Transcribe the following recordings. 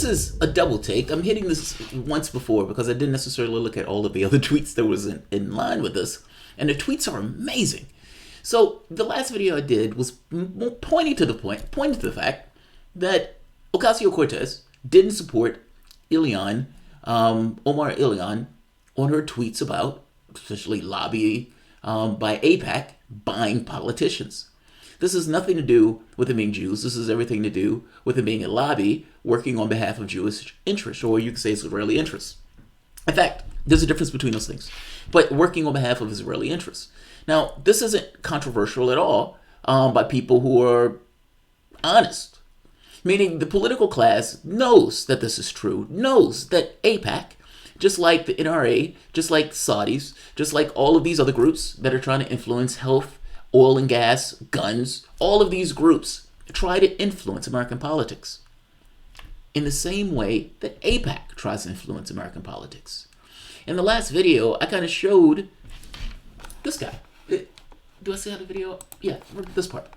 this is a double take. I'm hitting this once before because I didn't necessarily look at all of the other tweets that was in line with this. And the tweets are amazing. So the last video I did was pointing to the fact that Ocasio-Cortez didn't support Omar Ilhan, on her tweets about essentially lobbying by AIPAC buying politicians. This has nothing to do with them being Jews. This has everything to do with them being a lobby working on behalf of Jewish interests, or you could say Israeli interests. In fact, there's a difference between those things, but working on behalf of Israeli interests. Now, this isn't controversial at all by people who are honest, meaning the political class knows that this is true, knows that AIPAC, just like the NRA, just like Saudis, just like all of these other groups that are trying to influence health, oil and gas, guns, all of these groups try to influence American politics in the same way that AIPAC tries to influence American politics. In the last video, I kind of showed this guy. Do I see how the video? Yeah, this part.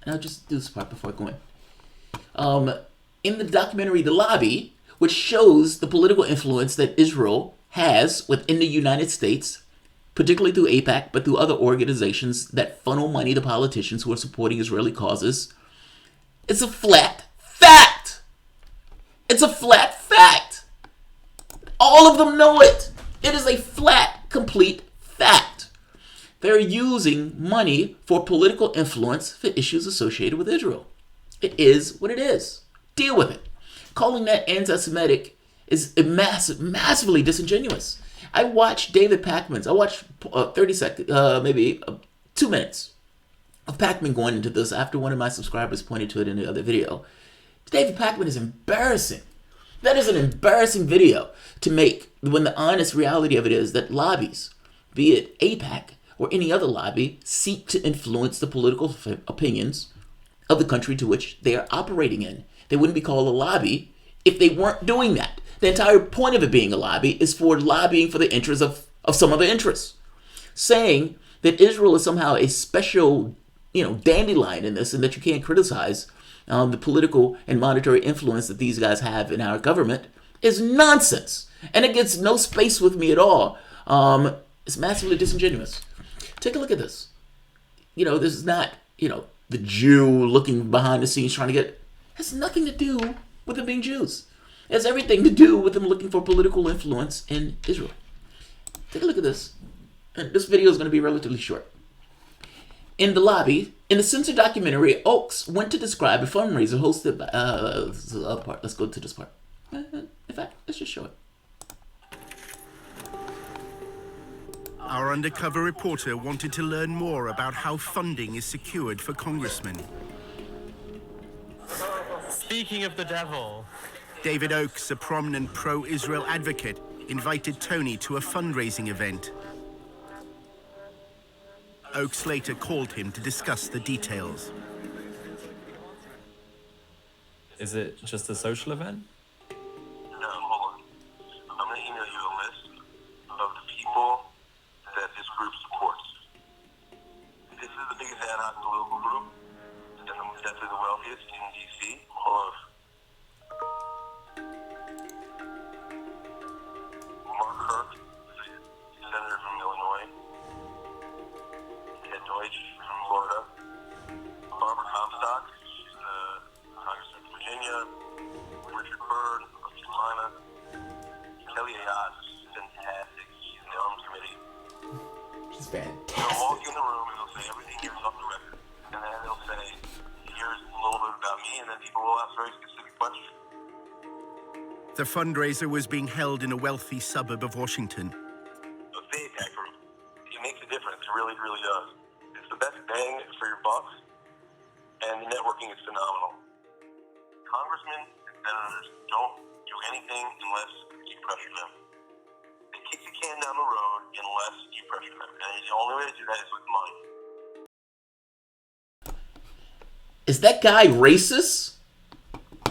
And I'll just do this part before I go in. In the documentary The Lobby, which shows the political influence that Israel has within the United States, particularly through AIPAC, but through other organizations that funnel money to politicians who are supporting Israeli causes. It's a flat fact. It's a flat fact. All of them know it. It is a flat, complete fact. They're using money for political influence for issues associated with Israel. It is what it is. Deal with it. Calling that anti-Semitic is massively disingenuous. I watched David Pakman's. I watched 30 seconds, maybe 2 minutes of Pakman going into this after one of my subscribers pointed to it in the other video. David Pakman is embarrassing. That is an embarrassing video to make when the honest reality of it is that lobbies, be it AIPAC or any other lobby, seek to influence the political opinions of the country to which they are operating in. They wouldn't be called a lobby if they weren't doing that. The entire point of it being a lobby is for lobbying for the interests of some other interests. Saying that Israel is somehow a special, dandelion in this and that you can't criticize the political and monetary influence that these guys have in our government is nonsense. And it gets no space with me at all. It's massively disingenuous. Take a look at this. This is not, the Jew looking behind the scenes trying to get... It has nothing to do with them being Jews. It has everything to do with them looking for political influence in Israel. Take a look at this. And this video is going to be relatively short. In The Lobby, in the censored documentary, Oaks went to describe a fundraiser hosted by... this is the other part. Let's go to this part. In fact, let's just show it. Our undercover reporter wanted to learn more about how funding is secured for congressmen. Speaking of the devil... David Oaks, a prominent pro-Israel advocate, invited Tony to a fundraising event. Oaks later called him to discuss the details. Is it just a social event? No, hold on. I'm going to email you a list of the people that this group supports. This is the biggest ad hoc political group, and definitely the wealthiest in D.C. All of Mark Kirk, senator from Illinois, Ted Deutsch from Florida, Barbara Comstock, she's the congressman from Virginia, Richard Byrd of North Carolina, Kelly Ayotte, she's fantastic, she's in the Arms Committee. She's They'll fantastic. walk you in the room and they'll say everything here is off the record, and then they'll say, here's a little bit about me, and then people will ask very specific questions. The fundraiser was being held in a wealthy suburb of Washington. The AIPAC group, it makes a difference. It really, really does. It's the best bang for your buck, and the networking is phenomenal. Congressmen and senators don't do anything unless you pressure them. They kick the can down the road unless you pressure them. And the only way to do that is with money. Is that guy racist?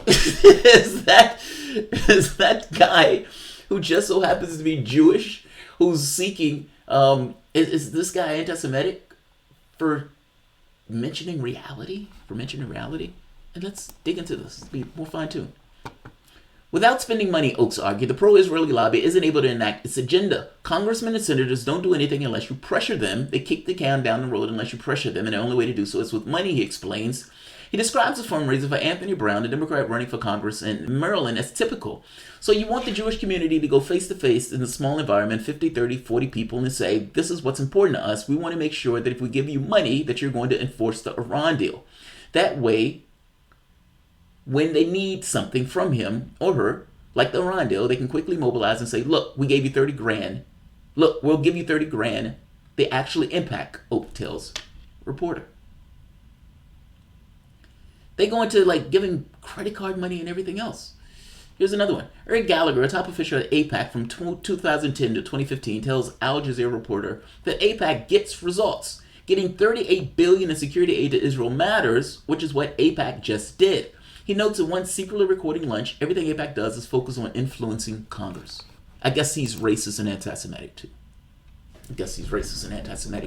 is that guy who just so happens to be Jewish, who's seeking, is this guy anti-Semitic for mentioning reality? And let's dig into this. Be more fine-tuned. Without spending money, Oaks argued, the pro-Israeli lobby isn't able to enact its agenda. Congressmen and senators don't do anything unless you pressure them. They kick the can down the road unless you pressure them, and the only way to do so is with money, he explains. He describes the fundraiser for Anthony Brown, a Democrat running for Congress in Maryland, as typical. So you want the Jewish community to go face-to-face in a small environment, 50, 30, 40 people, and say, this is what's important to us. We want to make sure that if we give you money, that you're going to enforce the Iran deal. That way, when they need something from him or her, like the Iran deal, they can quickly mobilize and say, look, we gave you 30 grand. Look, we'll give you 30 grand. They actually impact, Oak tells reporter. They go into like giving credit card money and everything else. Here's another one. Eric Gallagher, a top official at AIPAC from 2010 to 2015, tells Al Jazeera reporter that AIPAC gets results. Getting $38 billion in security aid to Israel matters, which is what AIPAC just did. He notes that once secretly recording lunch, everything AIPAC does is focus on influencing Congress. I guess he's racist and anti-Semitic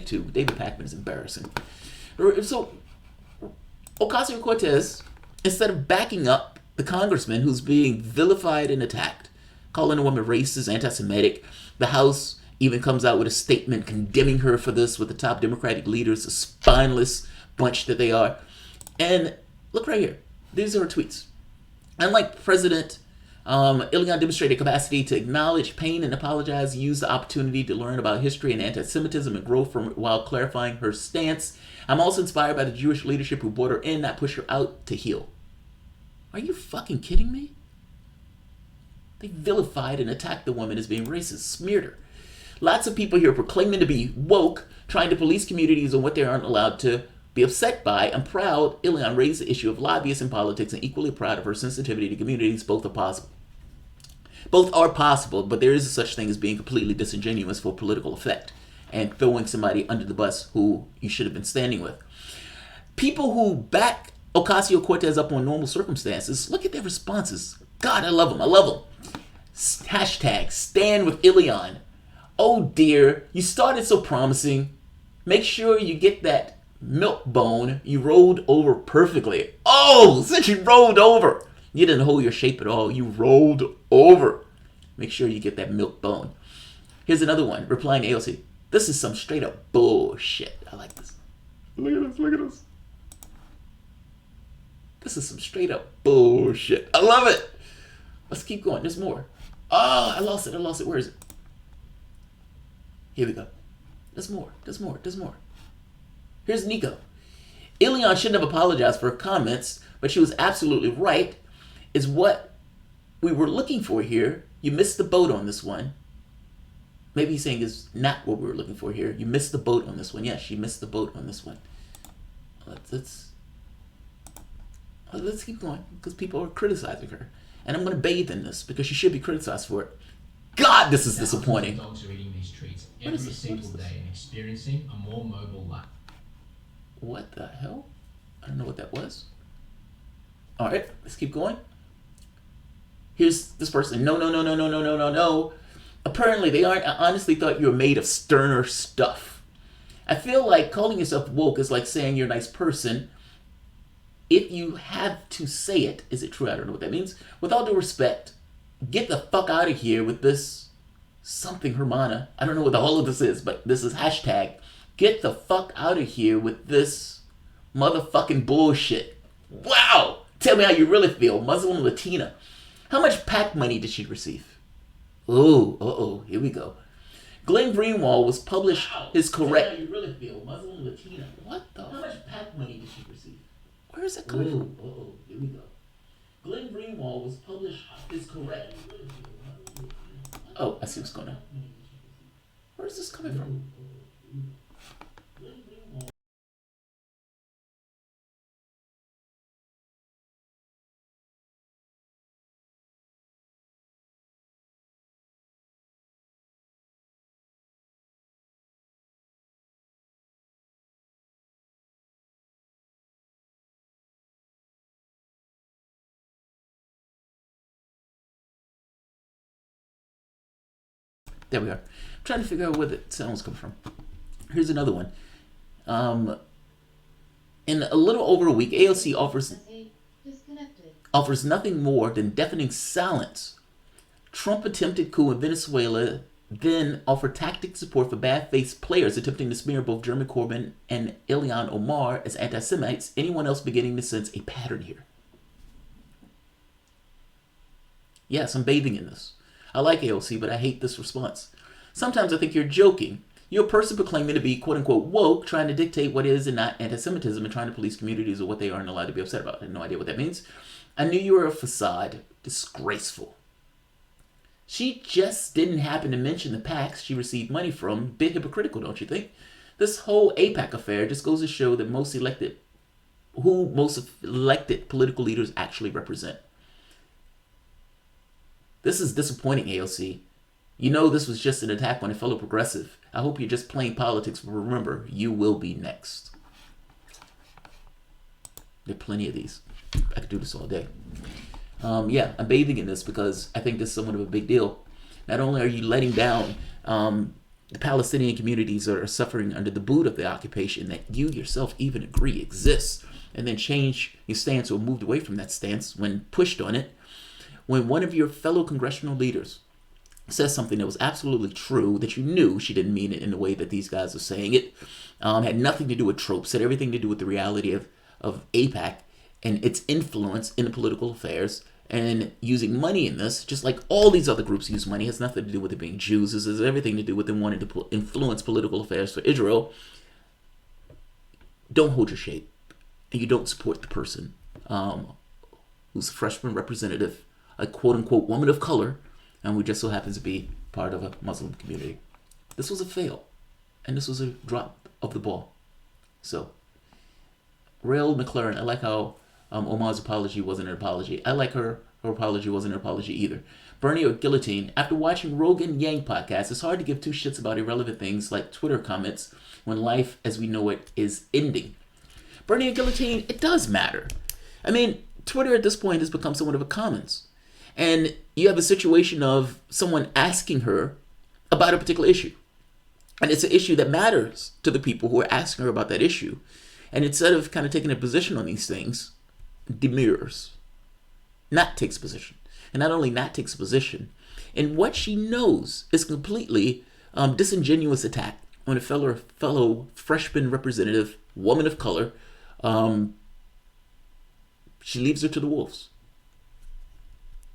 too. David Pakman is embarrassing. So Ocasio-Cortez, instead of backing up the congressman who's being vilified and attacked, calling a woman racist, anti-Semitic, the House even comes out with a statement condemning her for this with the top Democratic leaders, a spineless bunch that they are. And look right here. These are her tweets. Unlike President Ilian demonstrated capacity to acknowledge pain and apologize, use the opportunity to learn about history and anti-Semitism and grow from it while clarifying her stance. I'm also inspired by the Jewish leadership who brought her in, not push her out, to heal. Are you fucking kidding me? They vilified and attacked the woman as being racist, smeared her. Lots of people here proclaiming to be woke, trying to police communities on what they aren't allowed to be upset by. I'm proud Ilian raised the issue of lobbyists in politics and equally proud of her sensitivity to communities. Both are possible. Both are possible, but there is such thing as being completely disingenuous for political effect and throwing somebody under the bus who you should have been standing with. People who back Ocasio-Cortez up on normal circumstances, look at their responses. God, I love them. I love them. Hashtag stand with Ilian. Oh dear, you started so promising. Make sure you get that milk bone you rolled over perfectly. Oh, since you rolled over. You didn't hold your shape at all. You rolled over. Make sure you get that milk bone. Here's another one, replying to AOC. This is some straight up bullshit. I like this. Look at this, look at this. This is some straight up bullshit. I love it. Let's keep going. There's more. Oh, I lost it. Where is it? Here we go. There's more. Here's Nico. Ilian shouldn't have apologized for her comments, but she was absolutely right. Is what we were looking for here. You missed the boat on this one. Maybe he's saying is not what we were looking for here. You missed the boat on this one. Yes, she missed the boat on this one. Let's keep going because people are criticizing her. And I'm going to bathe in this because she should be criticized for it. God, this is disappointing. Dogs are eating these treats every single day and experiencing a more mobile life. What the hell? I don't know what that was. All right, let's keep going. Here's this person. No. Apparently, they aren't. I honestly thought you were made of sterner stuff. I feel like calling yourself woke is like saying you're a nice person. If you have to say it, is it true? I don't know what that means. With all due respect, get the fuck out of here with this something Hermana. I don't know what the whole of this is, but this is hashtag. Get the fuck out of here with this motherfucking bullshit. Wow! Tell me how you really feel. Muslim Latina. How much PAC money did she receive? Oh, here we go. Glenn Greenwald was published his correct... Tell me how you really feel. Muslim Latina. What the... How much PAC money did she receive? Where is it coming from? Here we go. Glenn Greenwald was published his correct... Oh, I see what's going on. Where is this coming from? There we are. I'm trying to figure out where the sounds come from. Here's another one. In a little over a week, AOC offers nothing more than deafening silence. Trump attempted coup in Venezuela, then offered tactic support for bad-faced players attempting to smear both Jeremy Corbyn and Ilhan Omar as anti-Semites. Anyone else beginning to sense a pattern here? Yes, I'm bathing in this. I like AOC, but I hate this response. Sometimes I think you're joking. You're a person proclaiming to be quote-unquote woke, trying to dictate what is and not anti-Semitism and trying to police communities or what they aren't allowed to be upset about. I have no idea what that means. I knew you were a facade. Disgraceful. She just didn't happen to mention the PACs she received money from. Bit hypocritical, don't you think? This whole AIPAC affair just goes to show that most elected political leaders actually represent. This is disappointing, AOC. You know this was just an attack on a fellow progressive. I hope you're just playing politics, but remember, you will be next. There are plenty of these. I could do this all day. Yeah, I'm bathing in this because I think this is somewhat of a big deal. Not only are you letting down the Palestinian communities that are suffering under the boot of the occupation that you yourself even agree exists, and then change your stance or moved away from that stance when pushed on it, when one of your fellow congressional leaders says something that was absolutely true, that you knew she didn't mean it in the way that these guys are saying it, had nothing to do with tropes, had everything to do with the reality of AIPAC and its influence in the political affairs, and using money in this, just like all these other groups use money, has nothing to do with it being Jews. This has everything to do with them wanting to influence political affairs for Israel. Don't hold your shape, and you don't support the person who's a freshman representative, a quote-unquote woman of color, and who just so happens to be part of a Muslim community. This was a fail, and this was a drop of the ball. So, Rail McLaren, I like how Omar's apology wasn't an apology. I like her apology wasn't an apology either. Bernie or Guillotine, after watching Rogan Yang podcast, it's hard to give two shits about irrelevant things like Twitter comments when life as we know it is ending. Bernie or Guillotine, it does matter. I mean, Twitter at this point has become somewhat of a commons. And you have a situation of someone asking her about a particular issue. And it's an issue that matters to the people who are asking her about that issue. And instead of kind of taking a position on these things, demurs. Not takes a position. And not only not takes a position, in what she knows is completely disingenuous attack on a fellow freshman representative, woman of color. She leaves her to the wolves.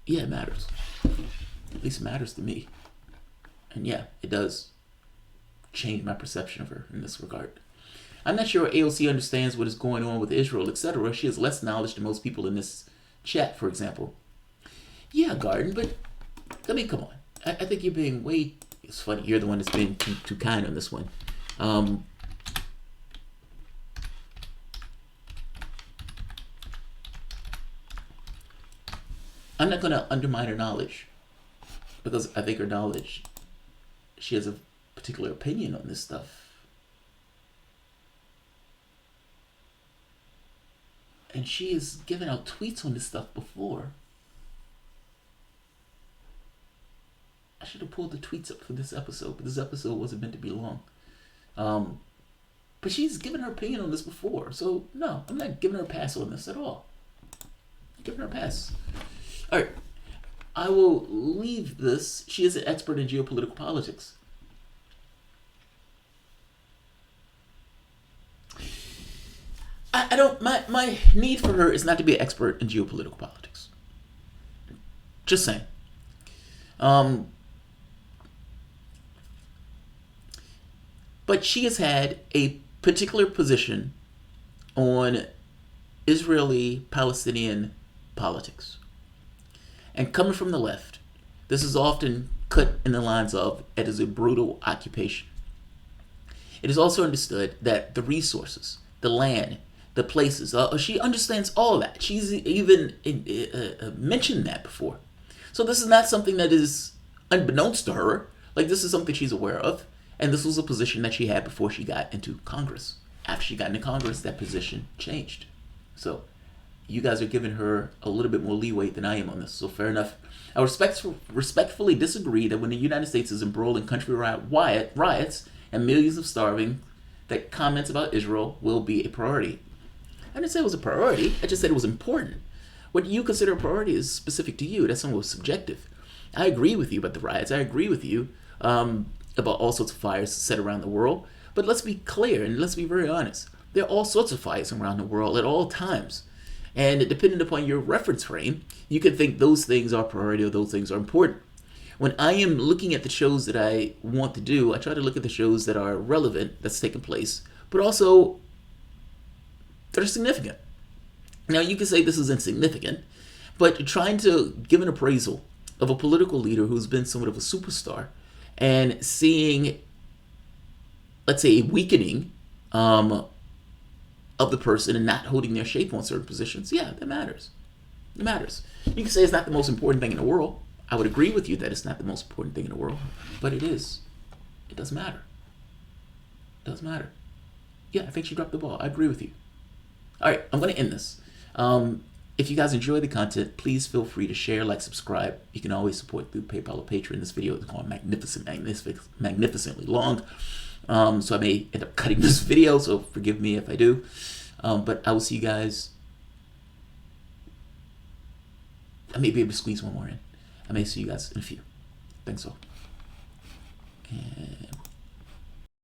Yeah, it matters. At least it matters to me. And yeah, it does change my perception of her in this regard. I'm not sure AOC understands what is going on with Israel, etc. She has less knowledge than most people in this chat, for example. Yeah, Garden, but I mean, come on. I think you're being way... It's funny, you're the one that's being too kind on this one. I'm not going to undermine her knowledge, because I think her knowledge, she has a particular opinion on this stuff. And she has given out tweets on this stuff before. I should have pulled the tweets up for this episode, but this episode wasn't meant to be long. But she's given her opinion on this before. So, no, I'm not giving her a pass on this at all. I'm giving her a pass. All right. I will leave this. She is an expert in geopolitical politics. I don't, my need for her is not to be an expert in geopolitical politics. Just saying. But she has had a particular position on Israeli-Palestinian politics. And coming from the left, this is often cut in the lines of it is a brutal occupation. It is also understood that the resources, the land, the places, she understands all of that. She's even mentioned that before. So this is not something that is unbeknownst to her. Like, this is something she's aware of. And this was a position that she had before she got into Congress. After she got into Congress, that position changed. So you guys are giving her a little bit more leeway than I am on this. So fair enough. I respectfully disagree that when the United States is embroiled in countrywide riots and millions of starving, that comments about Israel will be a priority. I didn't say it was a priority. I just said it was important. What you consider a priority is specific to you. That's somewhat subjective. I agree with you about the riots. I agree with you about all sorts of fires set around the world. But let's be clear and let's be very honest. There are all sorts of fires around the world at all times. And depending upon your reference frame, you can think those things are priority or those things are important. When I am looking at the shows that I want to do, I try to look at the shows that are relevant, that's taking place, but also that are significant. Now, you can say this is insignificant, but trying to give an appraisal of a political leader who's been somewhat of a superstar and seeing, let's say, a weakening of the person and not holding their shape on certain positions, yeah, that matters. It matters. You can say it's not the most important thing in the world. I would agree with you that it's not the most important thing in the world, but it is. It does matter. It does matter. Yeah, I think she dropped the ball. I agree with you. All right, I'm going to end this. If you guys enjoy the content, please feel free to share, like, subscribe. You can always support through PayPal or Patreon. This video is called magnificently long. So I may end up cutting this video, so forgive me if I do. But I will see you guys. I may be able to squeeze one more in. I may see you guys in a few. Thanks all. And